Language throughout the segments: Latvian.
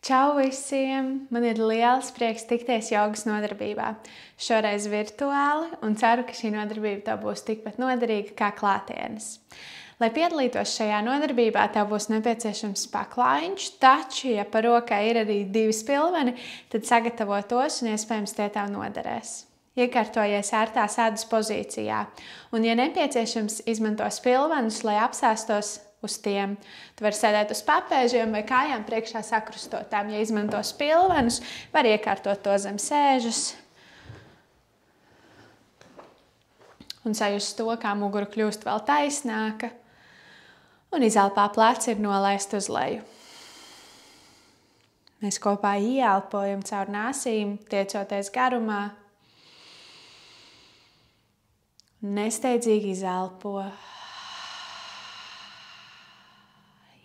Čau visiem! Man ir liels prieks tikties jogas nodarbībā. Šoreiz virtuāli un ceru, ka šī nodarbība tev būs tikpat noderīga kā klātienes. Lai piedalītos šajā nodarbībā, tev būs nepieciešams paklājiņš, taču, ja par rokai ir arī 2 spilveni, tad sagatavo tos un iespējams tie tev noderēs. Iekārtojies ērtā sēdas pozīcijā un, ja nepieciešams, izmanto spilvenus, lai apsēstos uz tiem. Tu vari sēdēt uz papēžiem vai kājām priekšā sakrustotām. Ja izmanto spilvenus, var iekārtot to zem sēžas un sajust to, kā mugura kļūst vēl taisnāka. Un izelpā pleci ir nolaist uz leju. Mēs kopā ieelpojam caur nāsīm, tiecoties garumā. Nesteidzīgi izelpo.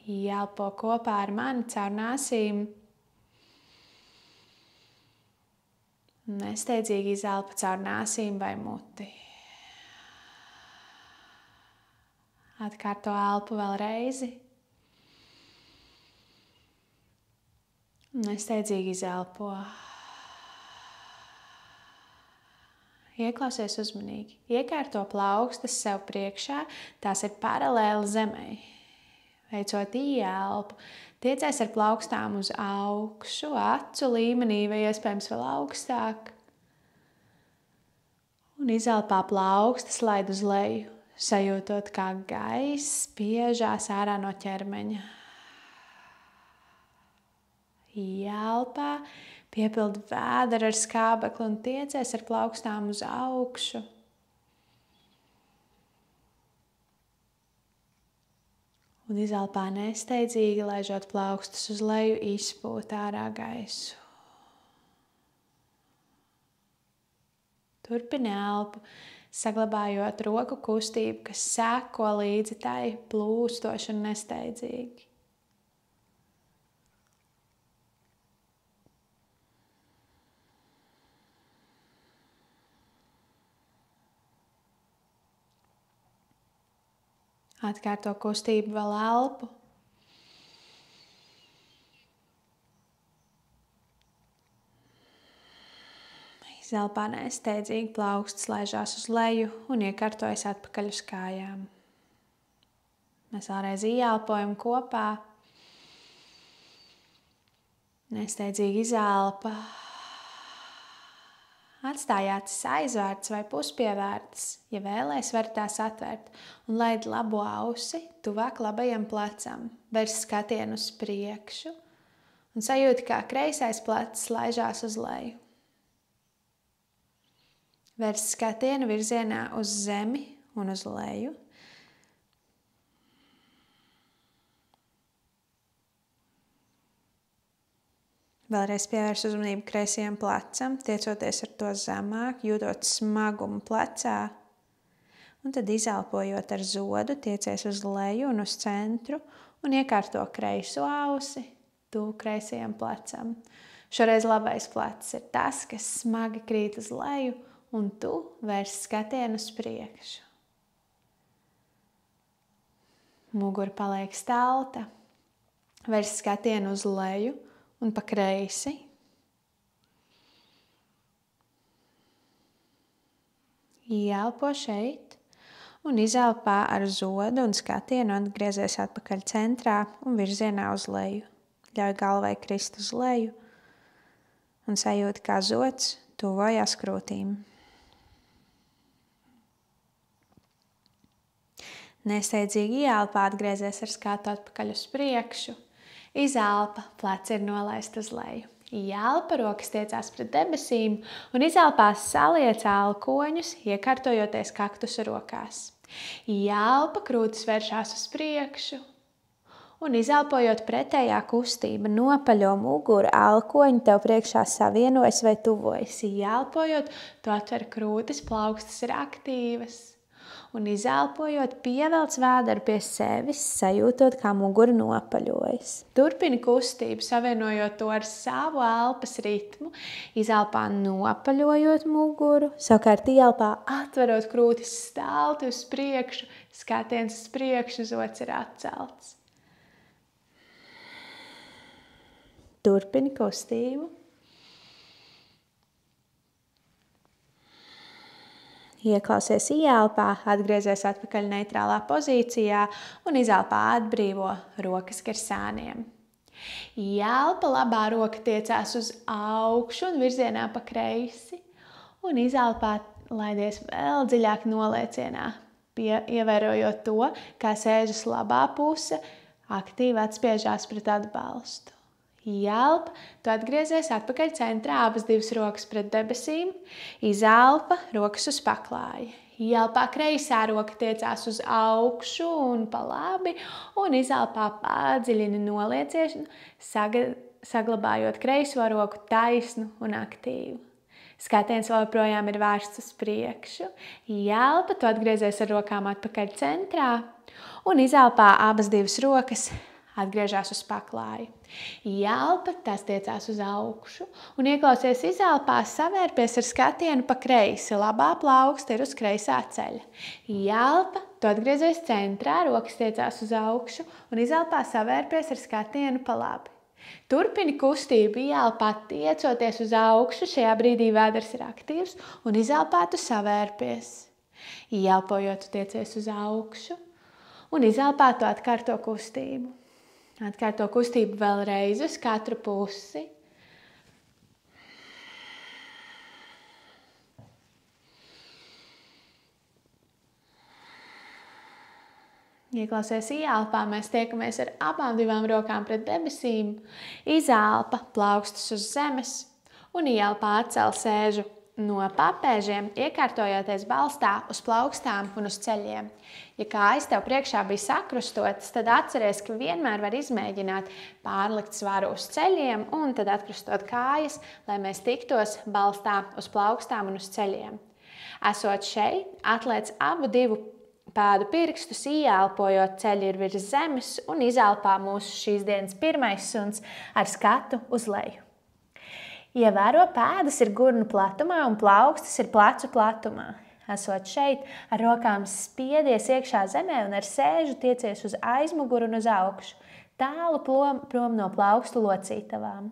Ielpo kopā ar mani caur nāsīm. Nesteidzīgi izelpo caur nāsīm vai muti. Atkārto elpu vēl reizi. Nesteidzīgi izelpo. Ieklausies uzmanīgi. Iekārto plaukstas sev priekšā, tās ir paralēli zemei. Veicot ieelpu, tiecies ar plaukstām uz augšu, acu līmenī vai iespējams vēl augstāk. Un izelpā plaukstas laid uz leju, sajūtot, kā gaiss spiežās ārā no ķermeņa. Ielpā, piepildi vēderu ar skābekli un tiecies ar plaukstām uz augšu. Un izelpā nesteidzīgi, laižot plaukstus uz leju, izpūt ārā gaisu. Turpini elpu, saglabājot roku kustību, kas seko līdzi tai plūstoši un nesteidzīgi. Atkārto kustību vēl elpu. Izelpā nesteidzīgi plaukstas laižās uz leju un iekārtojas atpakaļ uz kājām. Mēs vēlreiz ieelpojam kopā. Nesteidzīgi izelpa. Atstāj acis aizvērtas vai puspievērtas. Ja vēlies, var tās atvērt un laid labo ausi tuvāk labajam plecam. Vērs skatienu uz priekšu un sajūti, kā kreisais plecs laižās uz leju. Vērs skatienu virzienā uz zemi un uz leju. Vēlreiz pievērs uzmanību kreisajam plecam, tiecoties ar to zemāk, jūtot smagumu plecā. Un tad izelpojot ar zodu, tiecies uz leju un uz centru un iekārto kreiso ausi tuvu kreisajam plecam. Šoreiz labais plecs ir tas, kas smagi krīt uz leju, un tu vērs skatienu uz priekšu. Mugura paliek stalta, vērs skatienu uz leju un pa kreisi. Ieelpo šeit un izelpā ar zodu un skatienu atgriezies atpakaļ centrā un virzienā uz leju. Ļauj galvai krist uz leju un sajūti, kā zods tuvojas krūtīm. Nesteidzīgi ieelpā atgriezies ar skatu atpakaļ uz priekšu. Izelpa, pleci ir nolaist uz leju. Ielpa, rokas tiecās pret debesīm un izelpā saliec elkoņus, iekārtojoties kaktusa rokās. Ielpa, krūtis vēršās uz priekšu un izelpojot pretējā kustība, nopaļo muguru, elkoņi tev priekšā savienojas vai tuvojas. Ielpojot, tu atver krūtis, plaukstas ir aktīvas. Un izelpojot, pievelc vēderu pie sevis, sajūtot, kā mugura nopaļojas. Turpini kustību, savienojot to ar savu elpas ritmu, izelpā nopaļojot muguru, savukārt ielpā atverot krūtis stalti uz priekšu, skatiens uz priekšu, zods ir atcelts. Turpini kustību. Ieklausies ieelpā, atgriezies atpakaļ neitrālā pozīcijā un izelpā atbrīvo rokas gar sāniem. Ielpa, labā roka tiecās uz augšu un virzienā pa kreisi, un izelpā laidies vēl dziļāk noliecienā, ievērojot to, kā sēžas labā puse aktīvi atspiežās pret atbalstu. Ielpa, tu atgriezies atpakaļ centrā, abas divas rokas pret debesīm, izelpa, rokas uz paklāja. Ielpā kreisā roka tiecās uz augšu un pa labi, un izelpā padziļina nolieciešanu, saglabājot kreiso roku taisnu un aktīvu. Skatiens joprojām ir vērsts uz priekšu. Ielpa, tu atgriezies ar rokām atpakaļ centrā, un izelpā abas divas rokas atgriežās uz paklāju. Ielpa, tās tiecās uz augšu, un ieklausies izelpā, savērpies ar skatienu pa kreisi. Labā plauksta ir uz kreisā ceļa. Ielpa, tu atgriezies centrā, rokas tiecās uz augšu, un izelpā savērpies ar skatienu pa labi. Turpini kustību ielpā, tiecoties uz augšu, šajā brīdī vēders ir aktīvs, un izelpā tu savērpies. Ielpojot, tu tiecies uz augšu, un izelpā tu atkārto kustību. Atkārto kustību vēlreiz uz katru pusi. Ieklausies ielpā, mēs tiekamies ar abām divām rokām pret debesīm. Izelpa, plaukstas uz zemes, un ielpā atcel sēžu no papēžiem, iekārtojoties balstā uz plaukstām un uz ceļiem. Ja kājas tev priekšā bija sakrustotas, tad atceries, ka vienmēr var izmēģināt pārlikt svaru uz ceļiem un tad atkrustot kājas, lai mēs tiktos balstā uz plaukstām un uz ceļiem. Esot šeit, atliec abu divu pēdu pirkstus, ieelpojot, ceļi ir virs zemes, un izelpā mūsu šīs dienas pirmais suns ar skatu uz leju. Ievēro, pēdas ir gurnu platumā un plaukstas ir plecu platumā. Esot šeit, ar rokām spiedies iekšā zemē un ar sēžu tiecies uz aizmuguru un uz augšu, tālu prom no plaukstu locītavām.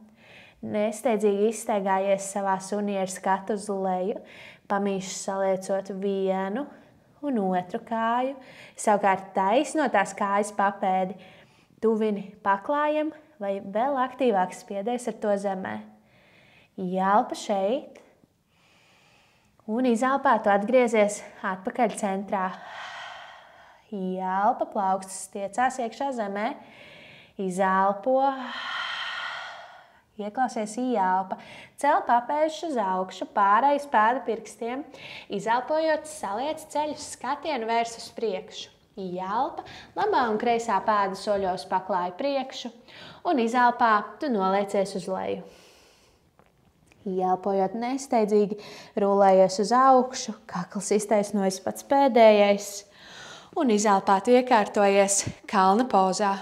Nesteidzīgi izstaigājies savā sunī ar skatu uz leju, pamīši saliecot vienu un otru kāju, savukārt taisno tās kājas papēdi, tuvini paklājam vai vēl aktīvāk spiedies ar to zemē. Ielpa šeit, un izelpā tu atgriezies atpakaļ centrā. Ielpa, plaukstas tiecās iekšā zemē, izelpo, ieklausies ielpa, cel papēžus uz augšu, pārējais pēdu pirkstiem, izelpojot, saliec ceļus, skatienu vērs uz priekšu. Ielpa, labā un kreisā pēda soļos paklāja priekšu, un izelpā tu noliecies uz leju. Ielpojot nesteidzīgi, rulējies uz augšu, kakls iztaisnojas pats pēdējais, un izelpā tu iekārtojies kalna pozā.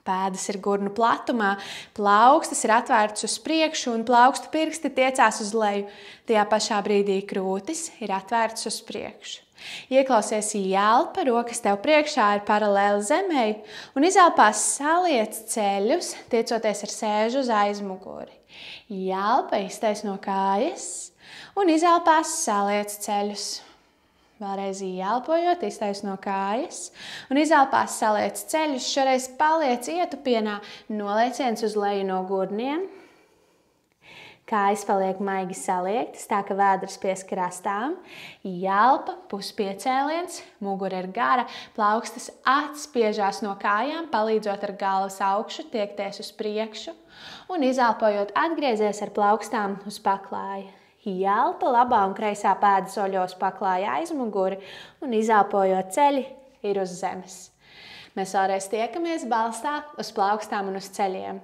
Pēdas ir gurnu platumā, plaukstas ir atvērtas uz priekšu un plaukstu pirksti tiecās uz leju. Tajā pašā brīdī krūtis ir atvērtas uz priekšu. Ieklausies ielpa, rokas tev priekšā ir paralēli zemei, un izelpā saliec ceļus, tiecoties ar sēžu uz aizmuguri. Ielpa, iztaisno kājas, un izelpā saliec ceļus. Vēlreiz ielpojot, iztaisno kājas, un izelpā saliec ceļus, šoreiz paliec ietupienā, nolieciens uz leju no gurniem. Kājas paliek maigi saliektas, tā ka vēders pieskarās tām. Ielpa, puspiecēliens, mugura ir gara, plaukstas atspiežās no kājām, palīdzot ar galvas augšu, tiekties uz priekšu. Un izelpojot, atgriezies ar plaukstām uz paklāja. Ielpa, labā un kreisā pēda soļos paklāja aizmuguri, un izelpojot, ceļi ir uz zemes. Mēs vēlreiz tiekamies balstā uz plaukstām un uz ceļiem.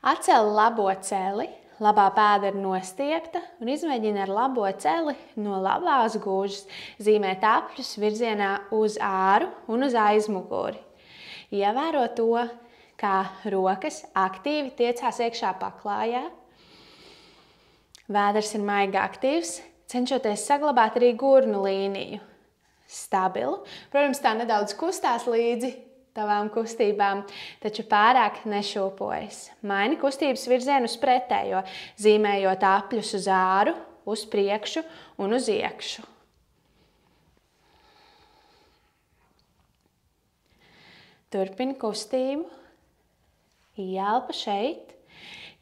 Atcel labo celi, labā pēda ir nostiepta un izmēģina ar labo celi no labās gūžas zīmēt apļus virzienā uz āru un uz aizmuguri. Ievēro to, kā rokas aktīvi tiecās iekšā paklājā. Vēders ir maigi aktīvs, cenšoties saglabāt arī gurnu līniju. Stabilu. Protams, tā nedaudz kustās līdzi tavām kustībām, taču pārāk nešūpojas. Maini kustības virzienu uz pretējo, zīmējot apļus uz āru, uz priekšu un uz iekšu. Turpini kustību. Ieelpa šeit,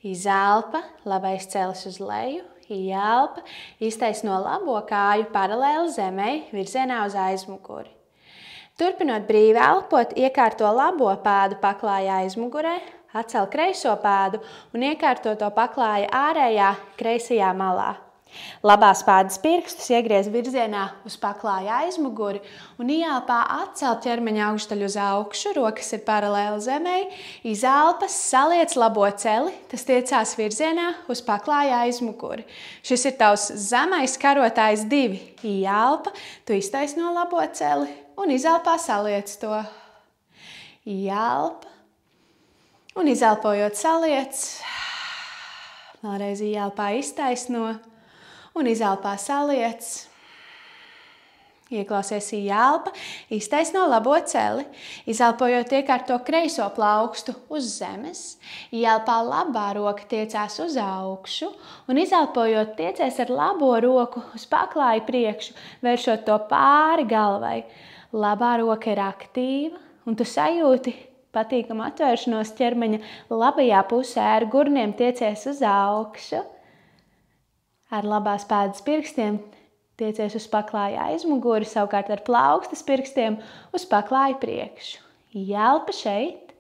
izelpa, labais celis uz leju, ieelpa, iztaisno labo kāju paralēli zemei, virzienā uz aizmuguri. Turpinot brīvi elpot, iekārto labo pēdu paklājā aizmugurē, atcel kreiso pēdu un iekārto to paklāja ārējā kreisajā malā. Labās pēdas pirkstus iegriez virzienā uz paklāja aizmuguri un ieelpā atcel ķermeņa augšdaļu uz augšu, rokas ir paralēli zemei, izelpas, saliec labo celi, tas tiecās virzienā uz paklāja aizmuguri. Šis ir tavs zemais karotājs 2. Ieelpa, tu iztaisno labo celi un izelpā saliec to. Ieelpa un izelpojot saliec, vēlreiz ieelpā iztaisno. Un izelpā saliec, ieklausies ieelpa, iztaisno labo celi, izelpojot iekārto kreiso plaukstu uz zemes, ieelpā labā roka tiecās uz augšu un izelpojot tiecies ar labo roku uz paklāju priekšu, vēršot to pāri galvai. Labā roka ir aktīva un tu sajūti patīkamu atvēršanos ķermeņa labajā pusē, ar gurniem tiecies uz augšu. Ar labās pēdas pirkstiem tiecies uz paklāja aizmuguri, savukārt ar plaukstas pirkstiem uz paklāju priekšu. Ieelpa šeit,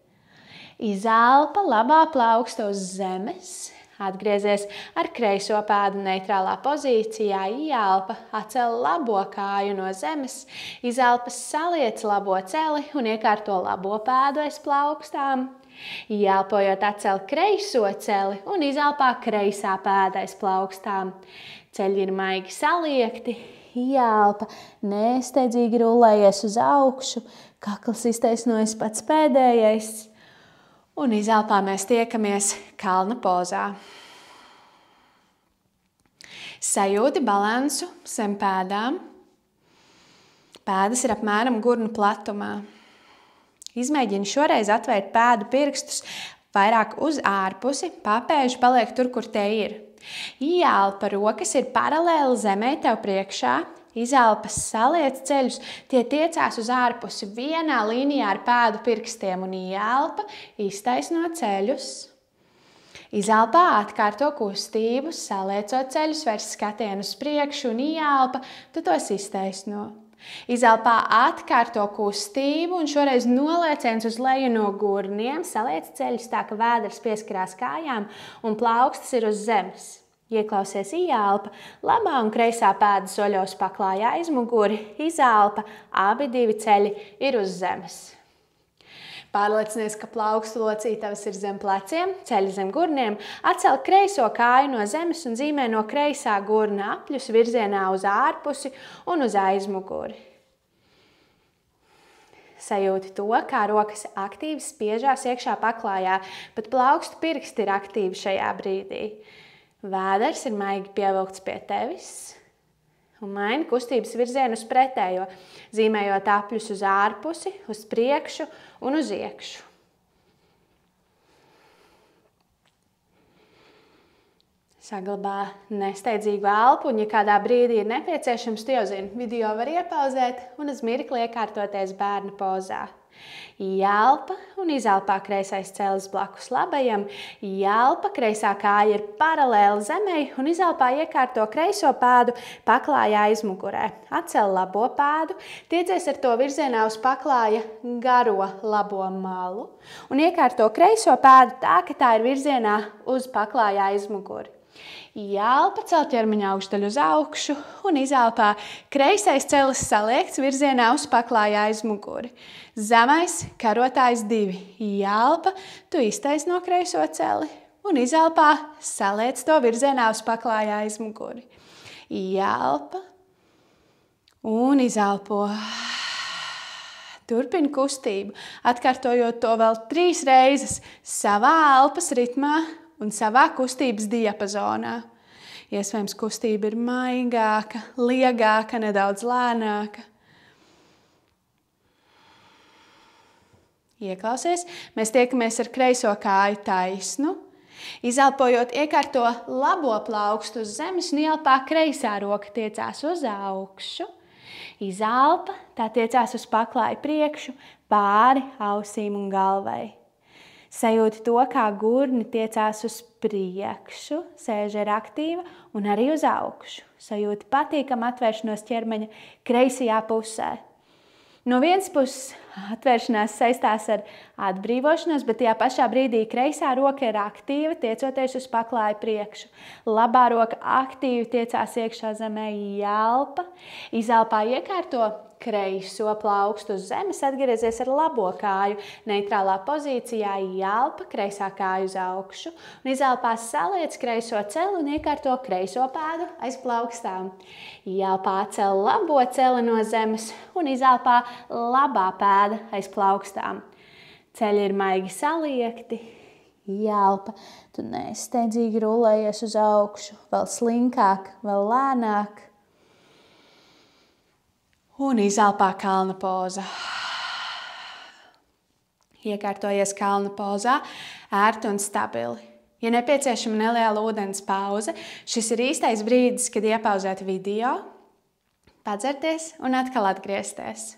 izelpa labā plauksta uz zemes, atgriezies ar kreiso pēdu neitrālā pozīcijā, ieelpa, atcel labo kāju no zemes, izelpas saliec labo celi un iekārto labo pēdu aiz plaukstām. Ieelpojot atcel kreiso celi un izelpā kreisā pēda aiz plaukstām. Ceļi ir maigi saliekti, ieelpa, nesteidzīgi rullējies uz augšu, kakls iztaisnojas pats pēdējais. Un izelpā mēs tiekamies kalna pozā. Sajūti balansu zem pēdām. Pēdas ir apmēram gurnu platumā. Izmēģini šoreiz atvērt pēdu pirkstus vairāk uz ārpusi, papēži paliek tur, kur tie ir. Ieelpa, rokas ir paralēli zemē tev priekšā, izelpas saliec ceļus, tie tiecās uz ārpusi vienā līnijā ar pēdu pirkstiem un ieelpa, iztaisno ceļus. Izelpā atkārto kustību, saliecot ceļus, vērs skatienu uz priekšu un ieelpa, tu tos iztaisno. Izelpā atkārto kustību un šoreiz nolieciens uz leju no gurniem, saliec ceļus tā, ka vēders pieskarās kājām un plaukstas ir uz zemes. Ieklausies ieelpa, labā un kreisā pēda soļos paklāja aizmuguri, izelpa, abi divi ceļi ir uz zemes. Pārliecinies, ka plaukstu locītavas ir zem pleciem, ceļi zem gurniem, atcel kreiso kāju no zemes un zīmē no kreisā gurna apļus virzienā uz ārpusi un uz aizmuguri. Sajūti to, kā rokas aktīvi spiežās iekšā paklājā, pat plaukstu pirksti ir aktīvi šajā brīdī. Vēders ir maigi pievilkts pie tevis. Un maini kustības virzienu uz pretējo, zīmējot apļus uz ārpusi, uz priekšu un uz iekšu. Saglabā nesteidzīgu elpu, un ja kādā brīdī ir nepieciešams, tu jau zini, video var iepauzēt un uz mirkli iekārtoties bērna pozā. Ieelpa un izelpā kreisais celis blakus labajam, ieelpa, kreisā kāja ir paralēli zemei un izelpā iekārto kreiso pēdu paklāja aizmugurē. Atcel labo pēdu, tiecies ar to virzienā uz paklāja garo labo malu un iekārto kreiso pēdu tā, ka tā ir virzienā uz paklāja aizmuguri. Ieelpa, cel ķermeņa augšdaļu uz augšu un izelpā kreisais celis saliekts virzienā uz paklāja aizmuguri. Zemais karotājs 2. Ieelpa, tu iztaisno kreiso celi un izelpā saliec to virzienā uz paklāja aizmuguri. Ieelpa un izelpo. Turpini kustību, atkārtojot to vēl 3 reizes savā elpas ritmā un savā kustības diapazonā. Iespējams, kustība ir maigāka, liegāka, nedaudz lēnāka. Ieklausies, mēs tiekamies ar kreiso kāju taisnu. Izelpojot, iekārto labo plaukstu uz zemes un ielpā kreisā roka tiecās uz augšu. Izelpa, tā tiecās uz paklāju priekšu, pāri ausīm un galvai. Sajūti to, kā gurni tiecās uz priekšu, sēža ir aktīva un arī uz augšu. Sajūti patīkam atvēršanos ķermeņa kreisajā pusē. No vienas puses atvēršanās saistās ar atbrīvošanos, bet tajā pašā brīdī kreisā roka ir aktīva, tiecoties uz paklāju priekšu. Labā roka aktīvi tiecās iekšā zemē, jālpa. Izelpā iekārto kreiso plaukstu uz zemes, atgriezies ar labo kāju neitrālā pozīcijā, jālpa, kreisā kāju uz augšu. Un izelpā saliec kreiso celi un iekārto kreiso pēdu aiz plaukstām. Jālpā cel labo celi no zemes un izelpā labā pēda aiz plaukstām. Ceļi ir maigi saliekti. Jālpa, tu nesteidzīgi rulējies uz augšu, vēl slinkāk, vēl lēnāk. Un izelpā kalna poza. Iekārtojies kalna pozā, ērti un stabili. Ja nepieciešama neliela ūdens pauze, šis ir īstais brīdis, kad iepauzēt video, padzerties un atkal atgriezties.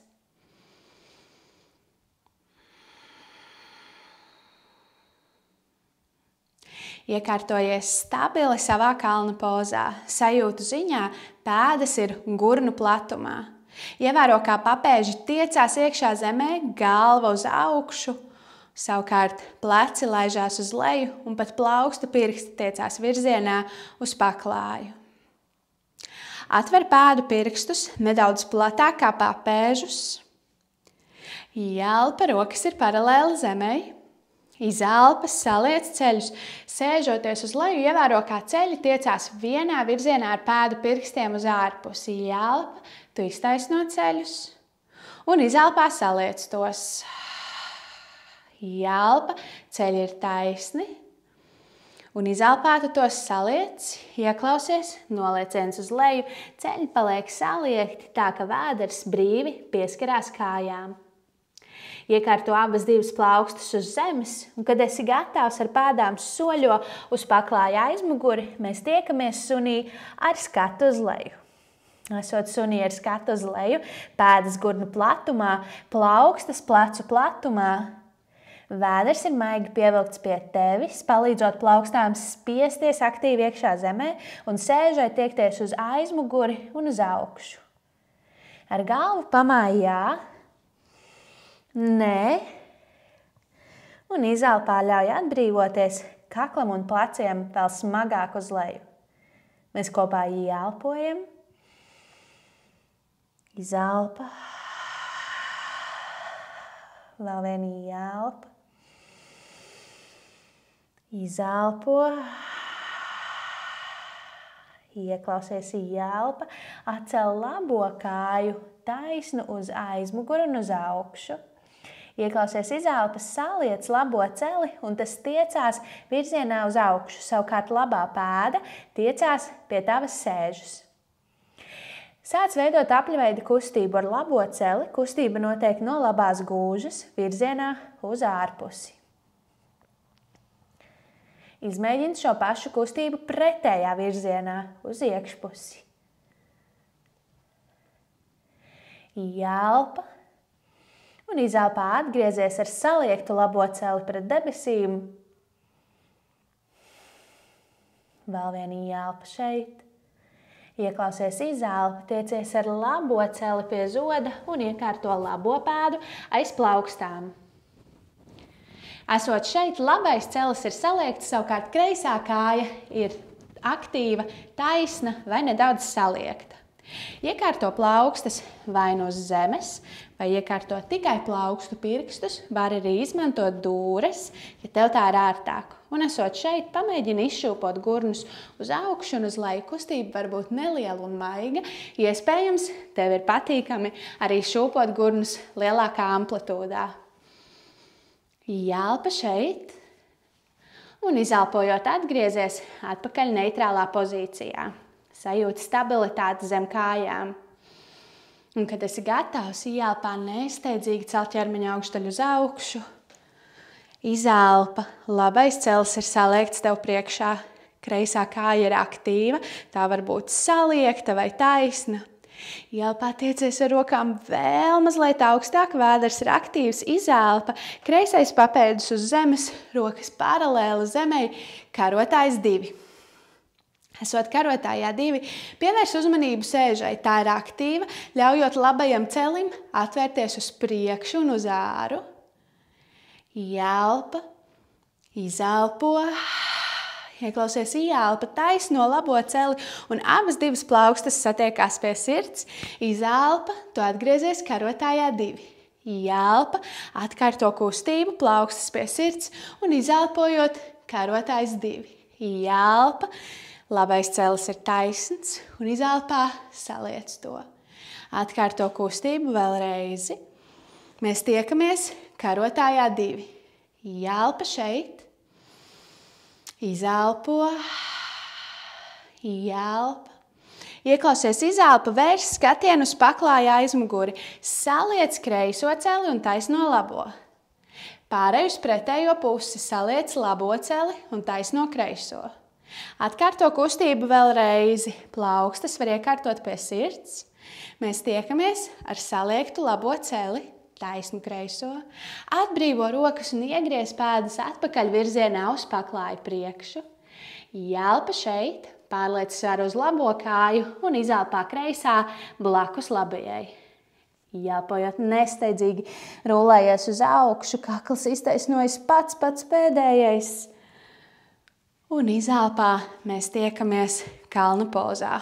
Iekārtojies stabili savā kalna pozā. Sajūtu ziņā pēdas ir gurnu platumā. Ievēro, kā papēži tiecās iekšā zemē, galva uz augšu, savukārt pleci laižās uz leju un pat plauksta pirksti tiecās virzienā uz paklāju. Atver pēdu pirkstus nedaudz platāk kā papēžus. Jālpa, rokas ir paralēli zemei. Izelpa, saliec ceļus, sēžoties uz leju, ievēro, kā ceļi tiecās vienā virzienā ar pēdu pirkstiem uz ārpusi. Jālpa, tu iztaisno ceļus un izelpā saliec tos. Jālpa, ceļi ir taisni un izelpā tu tos saliec, ieklausies, nolieciens uz leju, ceļi paliek saliekti tā, ka vēders brīvi pieskarās kājām. Iekārto abas divas plaukstas uz zemes, un, kad esi gatavs ar pēdām soļo uz paklāju aizmuguri, mēs tiekamies sunī ar skatu uz leju. Esot sunī ar skatu uz leju, pēdas gurnu platumā, plaukstas plecu platumā. Vēders ir maigi pievilkts pie tevis, palīdzot plaukstām spiesties aktīvi iekšā zemē un sēžai tiekties uz aizmuguri un uz augšu. Ar galvu pamāj jā. Nē, un izelpā ļauj atbrīvoties kaklam un pleciem vēl smagāk uz leju. Mēs kopā ielpojam, izelpa, vēl viena ielpa, izelpo, ieklausies ielpa, atcel labo kāju taisnu uz aizmuguru un uz augšu. Ieklausies izelpas, saliec labo celi un tas tiecās virzienā uz augšu. Savukārt labā pēda tiecās pie tavas sēžas. Sāc veidot apļveida kustību ar labo celi. Kustība notiek no labās gūžas virzienā uz ārpusi. Izmēģini šo pašu kustību pretējā virzienā uz iekšpusi. Jālpa. Un izelpā atgriezies ar saliektu labo celi pret debesīm. Vēl viena ielpa šeit. Ieklausies izelpa, tiecies ar labo celi pie zoda un iekārto labo pēdu aiz plaukstām. Esot šeit, labais celis ir saliekts, savukārt kreisā kāja ir aktīva, taisna vai nedaudz saliekta. Iekārto plaukstas vai no zemes, vai iekārto tikai plaukstu pirkstus, var arī izmantot dūres, ja tev tā ir ērtāk. Un esot šeit, pamēģini izšūpot gurnus uz augšu un uz leju. Kustība var būt neliela un maiga. Iespējams, tev ir patīkami arī šūpot gurnus lielākā amplitūdā. Jālpa šeit un izelpojot atgriezies atpakaļ neitrālā pozīcijā. Sajūti stabilitāti zem kājām. Un, kad esi gatavs, ieelpā nesteidzīgi celt ķermeņa augšdaļu uz augšu. Izelpa, labais celis ir saliekts tev priekšā, kreisā kāja ir aktīva, tā var būt saliekta vai taisna. Ielpā tiecies ar rokām vēl mazliet augstāk, vēders ir aktīvs, izelpa, kreisais papēdis uz zemes, rokas paralēli zemei, karotājs 2. Esot karotājā 2, pievērs uzmanību sēžai, tā ir aktīva, ļaujot labajam celim atvērties uz priekšu un uz āru. Ielpa, izelpo. Ieklausies ielpa taisno labo celi un abas divas plaukstas satiekās pie sirds. Izelpa, tu atgriezies karotājā 2. Ielpa, atkārto kustību, plaukstas pie sirds un izelpojot karotājs 2. Ielpa, labais celis ir taisns un izelpā saliec to. Atkārto kustību vēlreizi. Mēs tiekamies karotājā 2. Ielpa šeit. Izelpo, ielpa. Ieklausies izelpa, vērš skatienu uz paklāju aizmuguri, saliec kreiso celi un taisno labo. Pārēj uz pretējo pusi, saliec labo celi un taisno kreiso. Atkārto kustību vēlreizi, plaukstas var iekārtot pie sirds. Mēs tiekamies ar saliektu labo celi. Taisnu kreiso, atbrīvo rokas un iegriez pēdas atpakaļ virzienā uz paklāju priekšu. Ielpa šeit, pārliec svaru uz labo kāju un izelpā kreisā blakus labajai. Ielpojot nesteidzīgi, rulējies uz augšu, kakls iztaisnojas pats pēdējais. Un izelpā mēs tiekamies kalna pozā.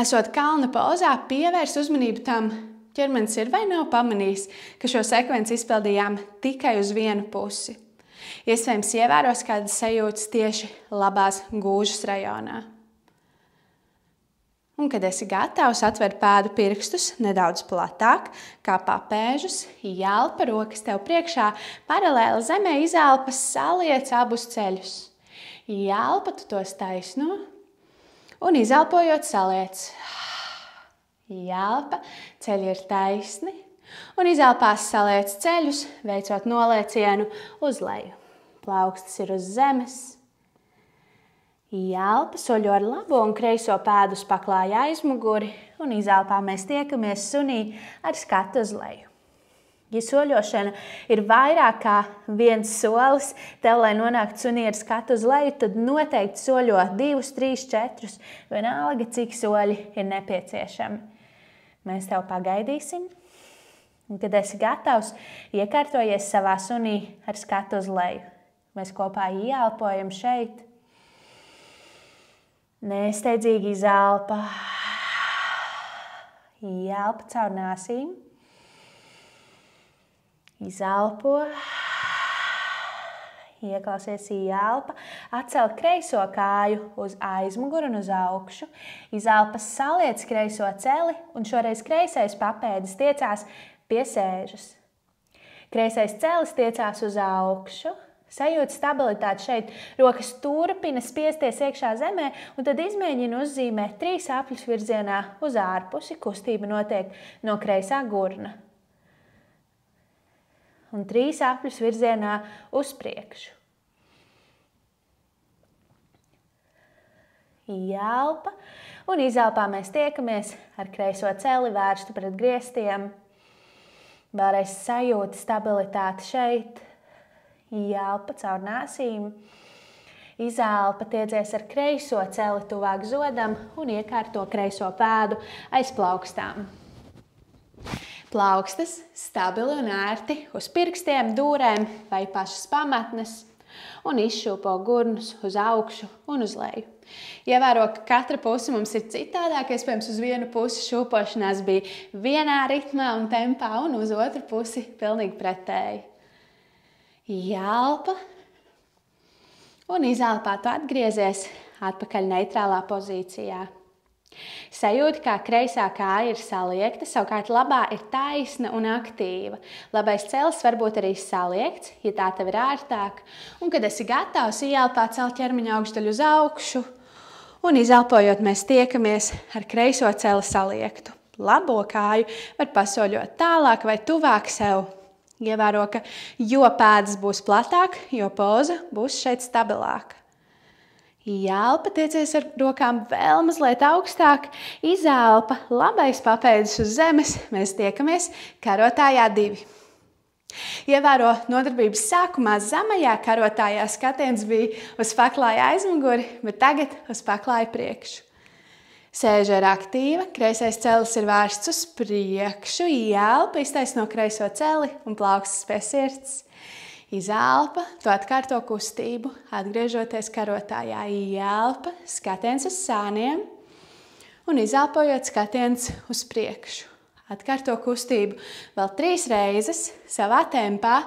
Esot kalna pozā, pievērs uzmanību tam, ķermenis ir vai nav pamanījis, ka šo sekvenci izpildījām tikai uz vienu pusi. Iespējams, ievēros kādas sajūtas tieši labās gūžas rajonā. Un, kad esi gatavs, atver pēdu pirkstus nedaudz platāk, kā papēžus, ielpa rokas tev priekšā, paralēli zemē izelpa, saliec abus ceļus. Ielpa, tu tos taisno. Un izelpojot saliec. Ielpa, ceļi ir taisni. Un izelpās saliec ceļus, veicot noliecienu uz leju. Plaukstas ir uz zemes. Ielpa, soļo ar labo un kreiso pēdu uz paklāju aizmuguri. Un izelpā mēs tiekamies sunī ar skatu uz leju. Ja soļošana ir vairāk kā viens solis, tev, lai nonāktu sunī ar skatu uz leju, tad noteikti soļo 2, 3, 4, vienalga, cik soļi ir nepieciešami. Mēs tev pagaidīsim, un kad esi gatavs, iekārtojies savā sunī ar skatu uz leju. Mēs kopā ieelpojam šeit. Nesteidzīgi izelpa. Ielpa caur nāsīm. Izelpo, ieklausies ielpa, atcelt kreiso kāju uz aizmuguru un uz augšu. Izelpa saliec kreiso celi un šoreiz kreisais papēdis tiecās pie sēžas. Kreisais celis tiecās uz augšu. Sajūt stabilitāti šeit. Rokas turpina spiesties iekšā zemē un tad izmēģina uzzīmēt 3 apļus virzienā uz ārpusi. Kustība notiek no kreisā gurna. Un 3 apļus virzienā uz priekšu. Ielpa, un izelpā mēs tiekamies ar kreiso celi vērstu pret griestiem. Vēlreiz sajūta stabilitāti šeit. Ielpa caur nāsīm. Izelpa tiecies ar kreiso celi tuvāk zodam un iekārto kreiso pēdu aiz plaukstām. Plaukstas stabili un ērti uz pirkstiem, dūrēm vai pašas pamatnes un izšūpo gurnus uz augšu un uz leju. Ievēro, ka katra puse mums ir citādāk, iespējams uz vienu pusi šūpošanās bija vienā ritmā un tempā un uz otru pusi pilnīgi pretēji. Ielpa un izelpā tu atgriezies atpakaļ neitrālā pozīcijā. Sajūti, kā kreisā kāja ir saliekta, savukārt labā ir taisna un aktīva. Labais celis var būt arī saliekts, ja tā tev ir ērtāk. Un, kad esi gatavs, ielpā celt ķermeņa augšdaļu uz augšu Un izelpojot, mēs tiekamies ar kreiso celi saliektu. Labo kāju var pasoļot tālāk vai tuvāk sev. Ievēro, ka jo pēdas būs platāk, jo poza būs šeit stabilāka. Ielpa, tiecies ar rokām vēl mazliet augstāk. Izelpa, labais papēdis uz zemes, mēs tiekamies karotājā 2. Ievēro nodarbības sākumā zemajā karotājā skatiens bija uz paklāja aizmuguri, bet tagad uz paklāja priekšu. Sēža ir aktīva, kreisais celis ir vērsts uz priekšu, ielpa, iztaisno kreiso celi un plaukstas pie sirds. Izelpa, tu atkārto kustību, atgriežoties karotājā. Ielpa, skatiens uz sāniem un izelpojot skatiens uz priekšu. Atkārto kustību vēl 3 reizes, savā tempā,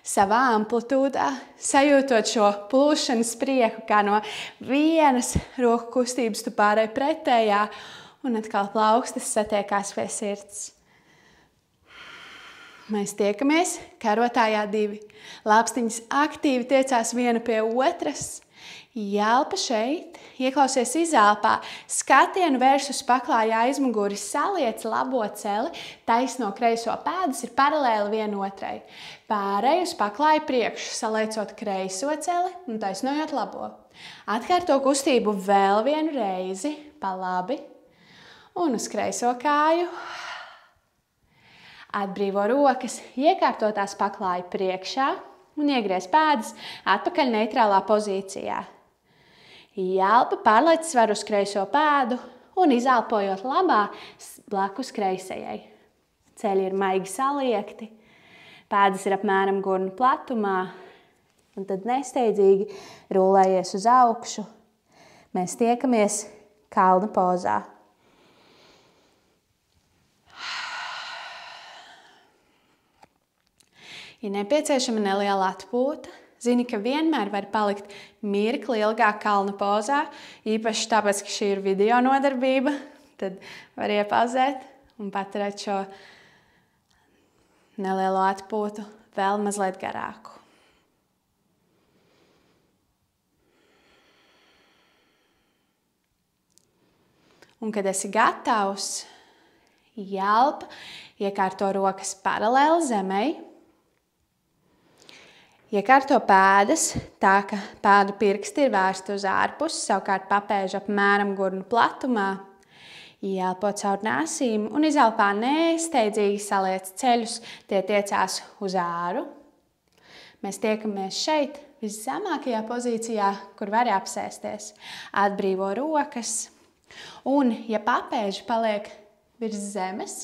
savā amplitūdā, sajūtot šo plūšanas prieku, kā no vienas roku kustības tu pārēj pretējā, un atkal plaukstas satiekās pie sirds. Mēs tiekamies karotājā 2. Lāpstiņas aktīvi tiecās viena pie otras. Ielpa šeit, ieklausies izelpā, skatienu vērš uz paklāja aizmuguri, saliec labo celi, taisno kreiso pēdas ir paralēli vienotrai. Pārēj uz paklāja priekšu, saliecot kreiso celi un taisnojot labo. Atkārto kustību vēl vienu reizi, pa labi un uz kreiso kāju. Atbrīvo rokas, iekārtotās paklāja priekšā un iegriez pēdas atpakaļ neitrālā pozīcijā. Ielpa, pārliec svaru uz kreiso pēdu un izelpojot labā blakus kreisajai. Ceļi ir maigi saliekti, pēdas ir apmēram gurnu platumā, un tad nesteidzīgi rulējies uz augšu. Mēs tiekamies kalna pozā. Ja nepieciešama neliela atpūta, zini, ka vienmēr var palikt mirkli ilgāk kalna pozā, īpaši tāpēc, ka šī ir video nodarbība, tad var iepauzēt un paturēt šo nelielo atpūtu vēl mazliet garāku. Un, kad esi gatavs, ielpa, iekārto rokas paralēli zemei. Iekārto pēdas tā, ka pēdu pirksti ir vērsti uz ārpusi, savukārt papēži apmēram gurnu platumā. Ielpo caur nāsīm un izelpā nesteidzīgi saliec ceļus, tie tiecās uz āru. Mēs tiekamies šeit, viszemākajā pozīcijā, kur vari apsēsties. Atbrīvo rokas un, ja papēži paliek virs zemes,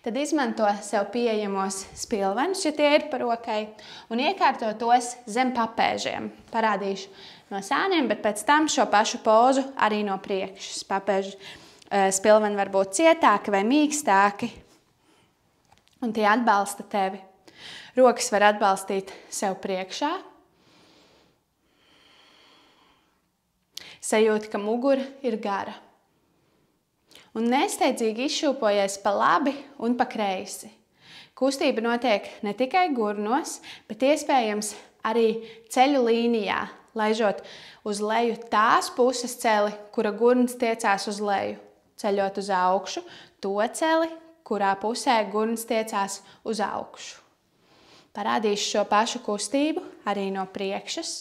tad izmanto sev pieejamos spilvenus, ja tie ir par rokai, un iekārto tos zem papēžiem. Parādīšu no sāniem, bet pēc tam šo pašu pozu arī no priekšas. Papēžu spilveni var būt cietāki vai mīkstāki, un tie atbalsta tevi. Rokas var atbalstīt sev priekšā. Sajūti, ka mugura ir gara. Un nesteidzīgi izšūpojies pa labi un pa kreisi. Kustība notiek ne tikai gurnos, bet iespējams arī ceļu līnijā, laižot uz leju tās puses celi, kura gurns tiecās uz leju, ceļot uz augšu to celi, kurā pusē gurns tiecās uz augšu. Parādīšu šo pašu kustību arī no priekšas.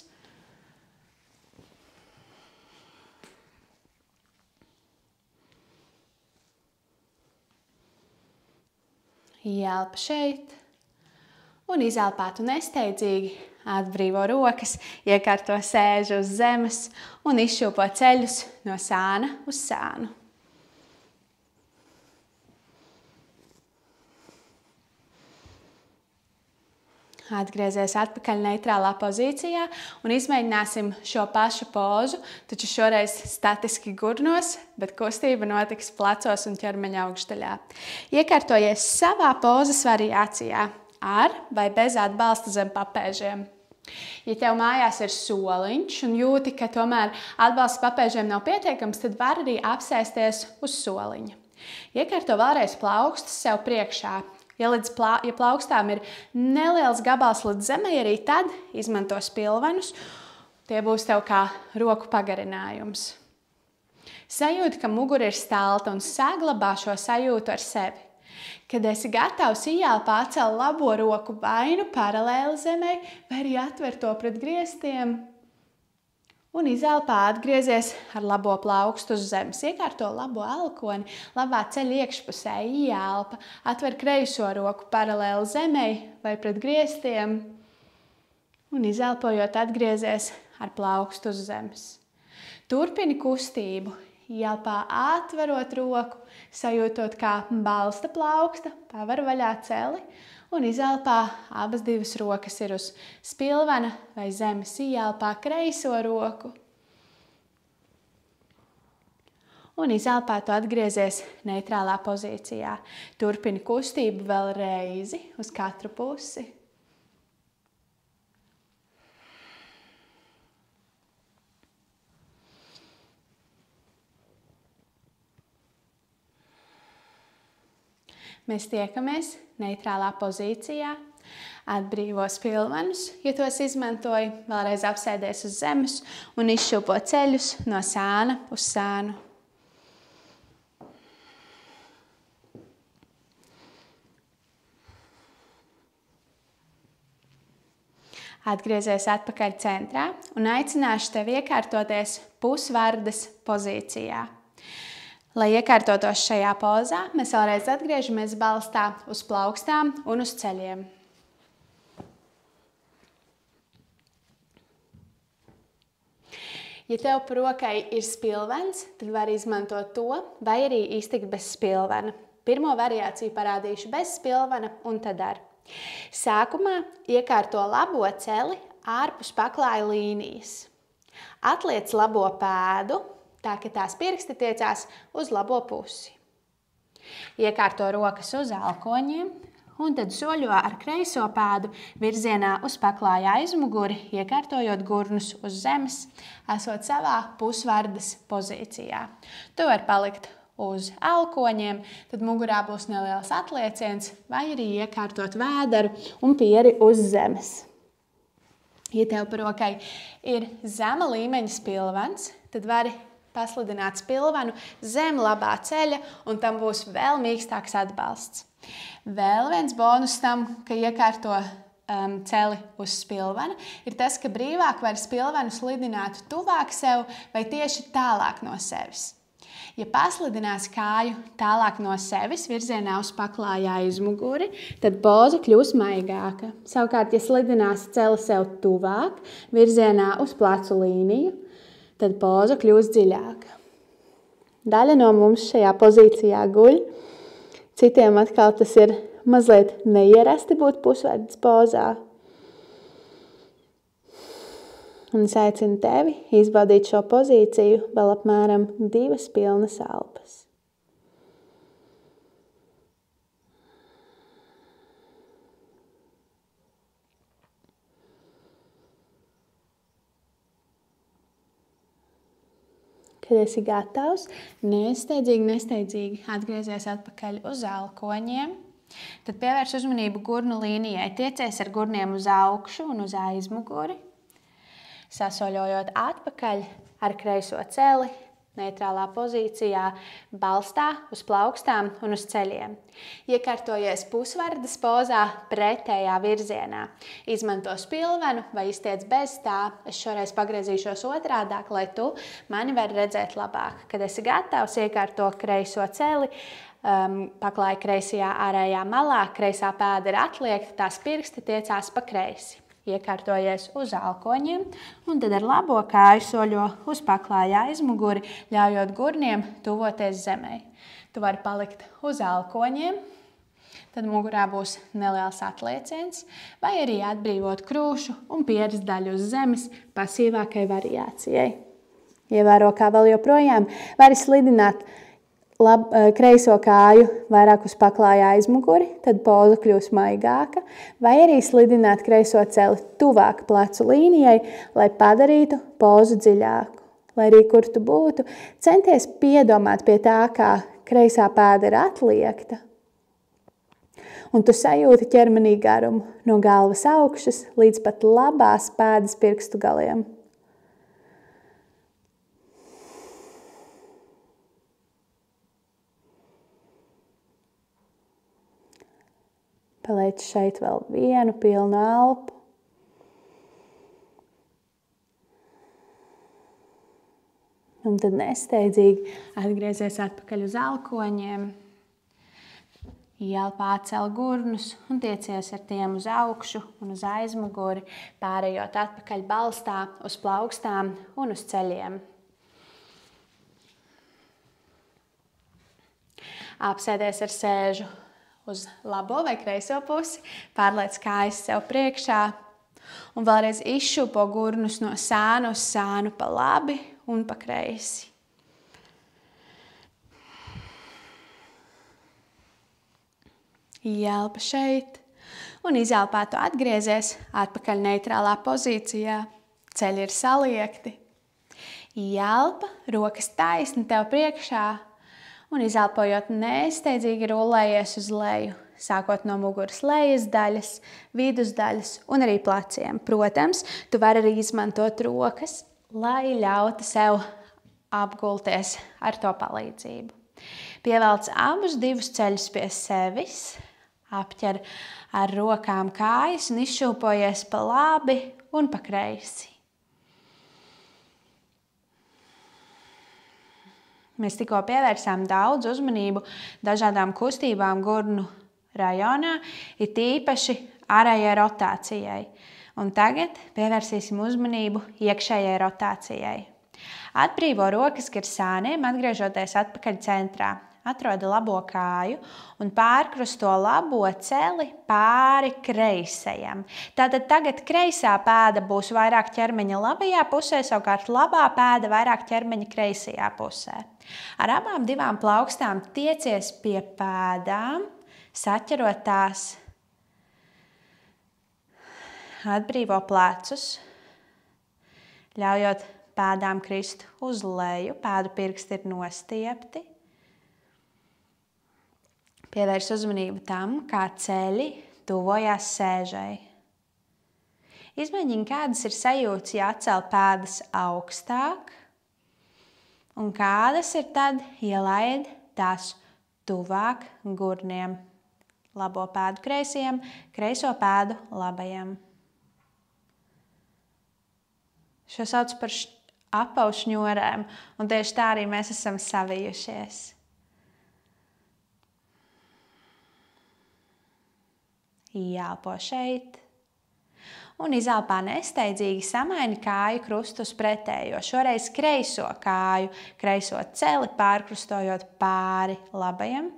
Ielpa šeit un izelpātu nesteidzīgi, atbrīvo rokas, iekārto sēžu uz zemes un izšūpo ceļus no sāna uz sānu. Atgriezies atpakaļ neitrālā pozīcijā un izmēģināsim šo pašu pozu, taču šoreiz statiski gurnos, bet kustība notiks plecos un ķermeņa augšdaļā. Iekārtojies savā pozas variācijā ar vai bez atbalsta zem papēžiem. Ja tev mājās ir soliņš un jūti, ka tomēr atbalsts papēžiem nav pietiekams, tad var arī apsēsties uz soliņa. Iekārto vēlreiz plaukstas sev priekšā. Ja plaukstām ir neliels gabals līdz zemei, arī tad izmanto spilvenus. Tie būs tev kā roku pagarinājums. Sajūti, ka mugura ir stalta un saglabā šo sajūtu ar sevi. Kad esi gatavs ieelpā, atcel labo roku vai nu paralēli zemei, vai arī atver to pret griestiem. Un izelpā atgriezies ar labo plaukstu uz zemes. Iekārto labo elkoni, labā ceļa iekšpusē ieelpa, atver kreiso roku paralēli zemei vai pret griestiem. Un izelpojot atgriezies ar plaukstu uz zemes. Turpini kustību. Ielpā atverot roku, sajūtot kā balsta plauksta, paver vaļā celi un izelpā abas divas rokas ir uz spilvena vai zemes. Ielpā kreiso roku un izelpā tu atgriezies neitrālā pozīcijā. Turpini kustību vēl reizi uz katru pusi. Mēs tiekamies neitrālā pozīcijā, atbrīvo spilvenus, ja tos izmantoji, vēlreiz apsēdies uz zemes un izšūpo ceļus no sāna uz sānu. Atgriezies atpakaļ centrā un aicināšu tevi iekārtoties pusvardas pozīcijā. Lai iekārtotos šajā pozā, mēs vēlreiz atgriežamies balstā uz plaukstām un uz ceļiem. Ja tev par rokai ir spilvens, tad var izmantot to vai arī iztikt bez spilvena. Pirmo variāciju parādīšu bez spilvena un tad ar. Sākumā iekārto labo celi ārpus paklāja līnijas. Atliec labo pēdu, tā ka tās pirksti tiecās uz labo pusi. Iekārto rokas uz elkoņiem un tad soļo ar kreiso pēdu virzienā uz paklāja aizmuguri, iekārtojot gurnus uz zemes, esot savā pusvardas pozīcijā. Tu vari palikt uz elkoņiem, tad mugurā būs neliels atlieciens vai arī iekārtot vēderu un pieri uz zemes. Ja tev par rokai ir zema līmeņa spilvens, tad vari paslidināt spilvenu zem labā ceļa, un tam būs vēl mīkstāks atbalsts. Vēl viens bonus tam, ka iekārto celi uz spilvena, ir tas, ka brīvāk var spilvenu slidināt tuvāk sev vai tieši tālāk no sevis. Ja paslidinās kāju tālāk no sevis virzienā uz paklāja aizmuguri, tad poza kļūs maigāka. Savukārt, ja slidinās celi sev tuvāk virzienā uz plecu līniju, tad poza kļūs dziļāka. Daļa no mums šajā pozīcijā guļ, citiem atkal tas ir mazliet neierasti būt pusvardas pozā. Un es aicinu tevi izbaudīt šo pozīciju vēl apmēram 2 pilnas elpas. Kad esi gatavs, nesteidzīgi atgriezies atpakaļ uz elkoņiem. Tad pievērs uzmanību gurnu līnijai. Tiecies ar gurniem uz augšu un uz aizmuguri. Sasoļojot atpakaļ ar kreiso celi, neitrālā pozīcijā, balstā uz plaukstām un uz ceļiem. Iekārtojies pusvardas pozā pretējā virzienā. Izmanto spilvenu vai iztiec bez tā. Es šoreiz pagriezīšos otrādāk, lai tu mani vari redzēt labāk. Kad esi gatavs, iekārto kreiso celi, paklāja kreisajā ārējā malā, kreisā pēda ir atliekta, tās pirksti tiecās pa kreisi. Iekārtojies uz elkoņiem un tad ar labo kāju soļo uz paklāja aizmuguri, ļaujot gurniem tuvoties zemei. Tu vari palikt uz elkoņiem, tad mugurā būs neliels atlieciens, vai arī atbrīvot krūšu un pieres daļu uz zemes pasīvākai variācijai. Ievēro, kā vēl joprojām vari slidināt kreiso kāju vairāk uz paklāja aizmuguri, tad poza kļūs maigāka, vai arī slidināt kreiso celi tuvāk plecu līnijai, lai padarītu pozu dziļāku. Lai arī kur tu būtu, centies piedomāt pie tā, kā kreisā pēda ir atliekta. Un tu sajūti ķermenī garumu no galvas augšas līdz pat labās pēdas pirkstu galiem. Paliec šeit vēl vienu pilnu elpu. Un tad nesteidzīgi atgriezies atpakaļ uz elkoņiem. Ielpā atcel gurnus un tiecies ar tiem uz augšu un uz aizmuguri, pārējot atpakaļ balstā, uz plaukstām un uz ceļiem. Apsēdies ar sēžu uz labo vai kreiso pusi, pārliec kājas sev priekšā un vēlreiz izšūpo gurnus no sānu uz sānu pa labi un pa kreisi. Ielpa šeit un izelpā tu atgriezies atpakaļ neitrālā pozīcijā. Ceļi ir saliekti. Ielpa, rokas taisni tev priekšā un izelpojot nesteidzīgi rullējies uz leju, sākot no muguras lejas daļas, vidus daļas un arī pleciem. Protams, tu vari arī izmantot rokas, lai ļautu sev apgulties ar to palīdzību. Pievelc abus divus ceļus pie sevis, apķer ar rokām kājas un izšūpojies pa labi un pa kreisi. Mēs tikko pievērsām daudz uzmanību dažādām kustībām gurnu rajonā, it īpaši ārējai rotācijai. Un tagad pievērsīsim uzmanību iekšējai rotācijai. Atbrīvo rokas gar sāniem, atgriežoties atpakaļ centrā. Atrodi labo kāju un pārkrusto labo celi pāri kreisajam. Tātad tagad kreisā pēda būs vairāk ķermeņa labajā pusē, savukārt labā pēda vairāk ķermeņa kreisajā pusē. Ar abām divām plaukstām tiecies pie pēdām, saķerot tās. Atbrīvo plecus, ļaujot pēdām krist uz leju, pēdu pirksti ir nostiepti. Pievērs uzmanību tam, kā ceļi tuvojās sēžai. Izmēģini, kādas ir sajūtas, ja atcel pēdas augstāk, un kādas ir tad, ja laid tās tuvāk gurniem. Labo pēdu kreisajam, kreiso pēdu labajam. Šo sauc par apaušņorēm, un tieši tā arī mēs esam savijušies. Ielpo šeit un izelpā nesteidzīgi samaini kāju krustu uz pretējo. Šoreiz kreiso kāju, kreiso celi pārkrustojot pāri labajam,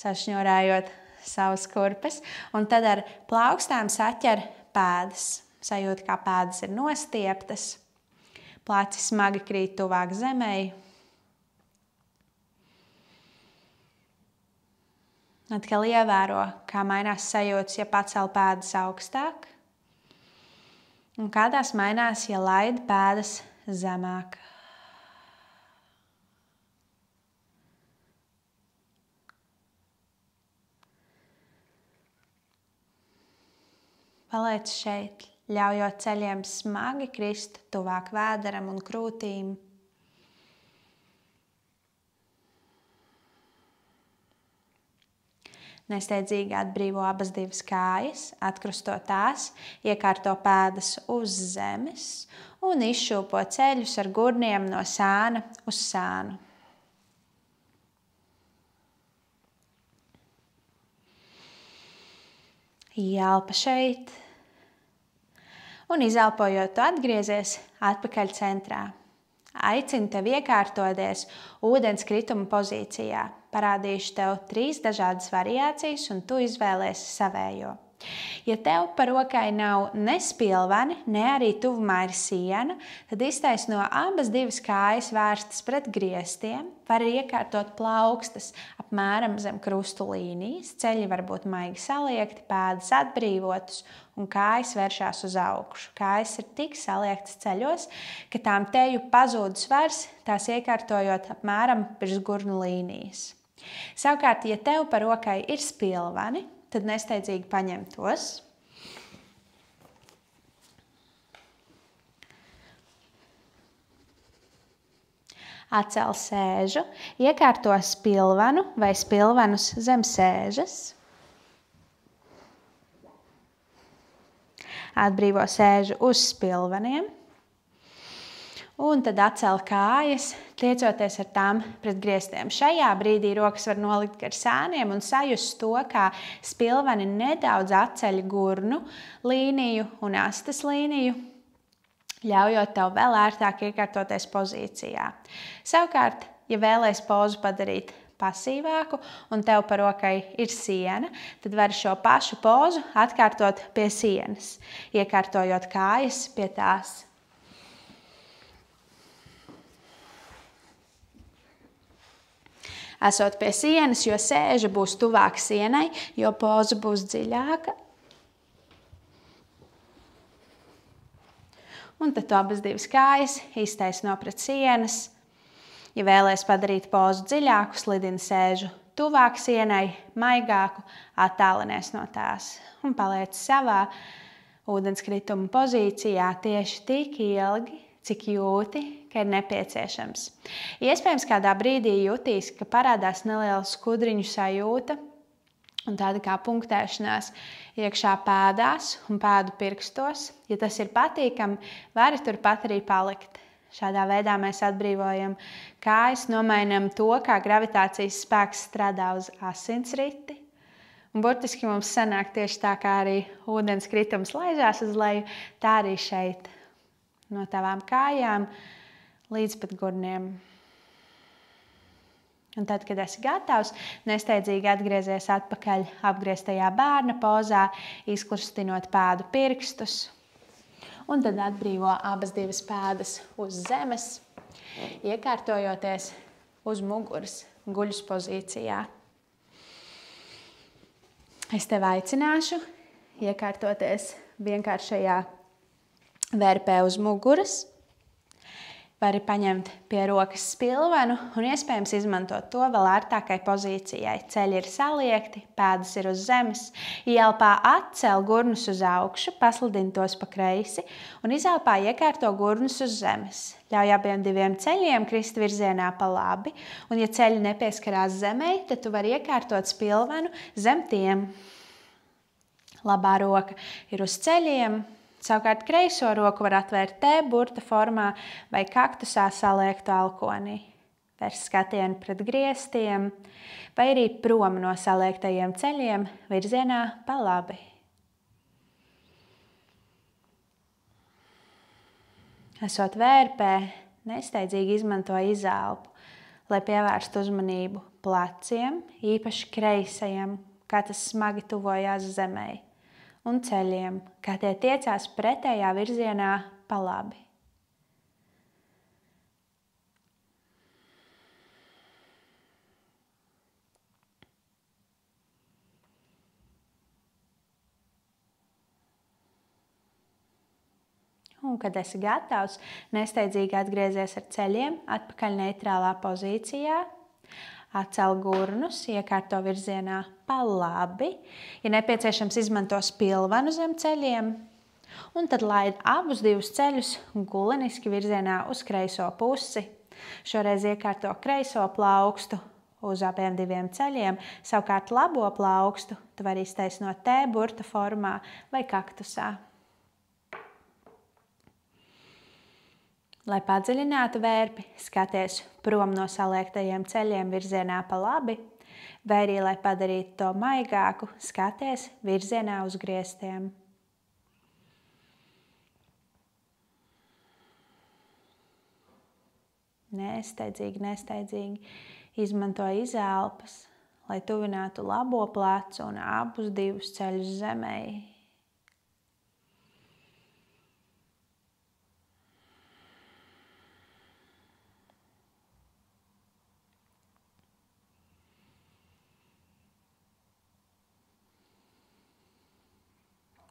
sašņorējot savas kurpes, un tad ar plaukstām saķer pēdas. Sajūt, kā pēdas ir nostieptas, pleci smagi krīt tuvāk zemei. Atkal ievēro, kā mainās sajūtas, ja pacel pēdas augstāk, un kādās mainās, ja laid pēdas zemāk. Paliec šeit, ļaujot ceļiem smagi krist tuvāk vēderam un krūtīm. Nesteidzīgi atbrīvo abas divas kājas, atkrusto tās, iekārto pēdas uz zemes un izšūpo ceļus ar gurniem no sāna uz sānu. Ielpa šeit un izelpojot, tu atgriezies atpakaļ centrā. Aicinu tev iekārtoties ūdens krituma pozīcijā. Parādīšu tev 3 dažādas variācijas, un tu izvēlēsi savējo. Ja tev pa rokai nav ne spilveni, ne arī tuvumā ir siena, tad iztaisno abas divas kājas vērstas pret griestiem. Var iekārtot plaukstas apmēram zem krustu līnijas, ceļi var būt maigi saliekti, pēdas atbrīvotas un kājas vēršās uz augšu. Kājas ir tik saliektas ceļos, ka tām teju pazūd svars, tās iekārtojot apmēram pirms gurnu līnijas. Savukārt, ja tev pa rokai ir spilveni, tad nesteidzīgi paņem tos. Atcel sēžu, iekārto spilvenu vai spilvenus zem sēžas. atbrīvo sēžu uz spilveniem. Un tad atcel kājas, tiecoties ar tām pret griestiem. Šajā brīdī rokas var nolikt gar sāniem un sajust to, kā spilveni nedaudz atceļ gurnu līniju un astes līniju, ļaujot tev vēl ērtāk iekārtoties pozīcijā. Savukārt, ja vēlies pozu padarīt pasīvāku un tev par rokai ir siena, tad vari šo pašu pozu atkārtot pie sienas, iekārtojot kājas pie tās. Esot pie sienas, jo sēža būs tuvāk sienai, jo poza būs dziļāka. Un tad tu abas divas kājas iztaisno pret sienas. Ja vēlies padarīt pozu dziļāku, slidini sēžu tuvāk sienai, maigāku, attālinies no tās un paliec savā ūdenskrituma pozīcijā tieši tik ilgi, cik jūti, ka ir nepieciešams. Iespējams, kādā brīdī jutīs, ka parādās neliela skudriņu sajūta un tāda kā punktēšanās iekšā pēdās un pēdu pirkstos. Ja tas ir patīkami, vari turpat arī palikt. Šādā veidā mēs atbrīvojam kājas, nomainam to, kā gravitācijas spēks strādā uz asinsriti. Un burtiski mums sanāk tieši tā, kā arī ūdens kritums laižās uz leju, tā arī šeit. No tavām kājām līdz pat gurniem. Un tad, kad esi gatavs, nesteidzīgi atgriezies atpakaļ apgrieztajā bērna pozā, izkustinot pēdu pirkstus. Un tad atbrīvo abas divas pēdas uz zemes, iekārtojoties uz muguras guļus pozīcijā. Es tevi aicināšu iekārtoties vienkāršajā vērpē uz muguras. Vari paņemt pie rokas spilvenu un iespējams izmantot to vēl ērtākai pozīcijai. Ceļi ir saliekti, pēdas ir uz zemes. Ielpā atcel gurnus uz augšu, paslidini tos pa kreisi un izelpā iekārto gurnus uz zemes. Ļauj abiem diviem ceļiem krist virzienā pa labi, un ja ceļi nepieskarās zemei, tad tu vari iekārtot spilvenu zem tiem. Labā roka ir uz ceļiem. Savukārt kreiso roku var atvērt T burta formā vai kaktusā saliektu alkonī. Vērs skatienu pret griestiem vai arī prom no saliektajiem ceļiem virzienā pa labi. Esot vērpē, nesteidzīgi izmanto izelpu, lai pievērstu uzmanību pleciem, īpaši kreisajam, kā tas smagi tuvojās zemei. Un ceļiem, kā tie tiecās pretējā virzienā pa labi. Un, kad esi gatavs, nesteidzīgi atgriezies ar ceļiem atpakaļ neitrālā pozīcijā. Atcel gurnus, iekārto virzienā pa labi. Ja nepieciešams, izmanto spilvenu zem ceļiem. Un tad laid abus divus ceļus guleniski virzienā uz kreiso pusi. Šoreiz iekārto kreiso plaukstu uz abiem diviem ceļiem. Savukārt labo plaukstu tu vari iztaisnot T burta formā vai kaktusā. Lai padziļinātu vērpi, skaties prom no saliektajiem ceļiem virzienā pa labi, vai arī, lai padarītu to maigāku, skaties virzienā uz griestiem. Nesteidzīgi izmanto izelpas, lai tuvinātu labo plecu un abus divus ceļus zemei.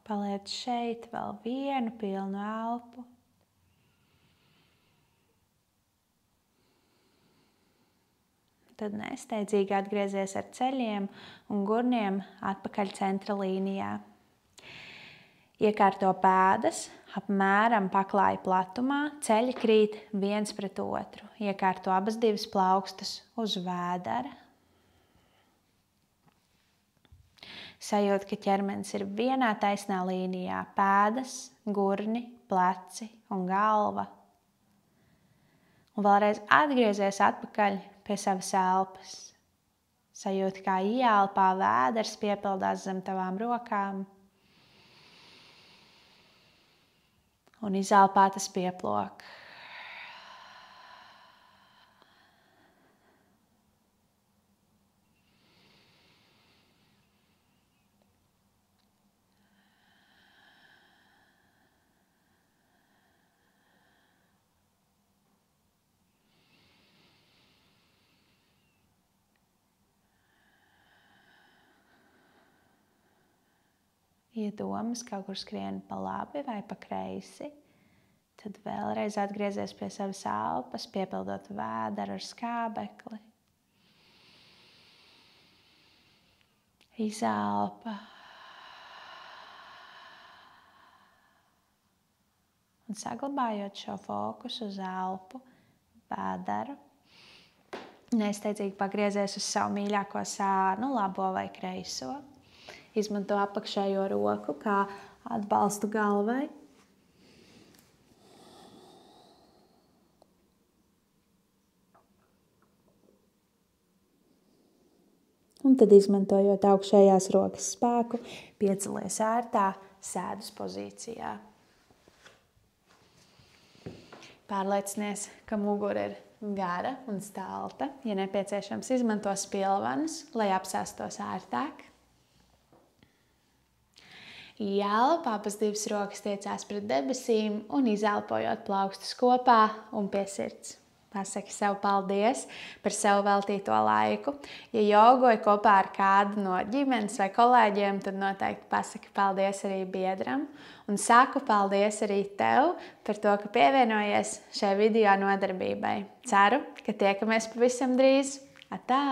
Paliec šeit vēl vienu pilnu elpu. Tad nesteidzīgi atgriezies ar ceļiem un gurniem atpakaļ centra līnijā. Iekārto pēdas, apmēram paklāja platumā, ceļi krīt viens pret otru. Iekārto abas divas plaukstas uz vēdera. Sajūt, ka ķermenis ir vienā taisnā līnijā, pēdas, gurni, pleci un galva. Un vēlreiz atgriezies atpakaļ pie savas elpas. Sajūt, kā ieelpā vēders piepildās zem tavām rokām. Un izelpā tas pieplok. Ja domas kaut kur skrien pa labi vai pa kreisi, tad vēlreiz atgriezies pie savas elpas, piepildot vēderu ar skābekli. Izelpa. Un saglabājot šo fokusu uz elpu, vēderu, nesteidzīgi pagriezies uz savu mīļāko sānu, labo vai kreiso. Izmanto apakšējo roku kā atbalstu galvai. Un tad, izmantojot augšējās rokas spēku, piecelies ērtā sēdas pozīcijā. Pārliecinies, ka mugura ir gara un stalta. Ja nepieciešams, izmanto spilvenus, lai apsēstos ērtāk. Ielpa, abas divas rokas tiecās pret debesīm un izelpojot plaukstus kopā un pie sirds. Pasaki sev paldies par sev veltīto laiku. Ja jogoji kopā ar kādu no ģimenes vai kolēģiem, tad noteikti pasaki paldies arī biedram. Un saku paldies arī tev par to, ka pievienojies šai video nodarbībai. Ceru, ka tiekamies pavisam drīz. Atā!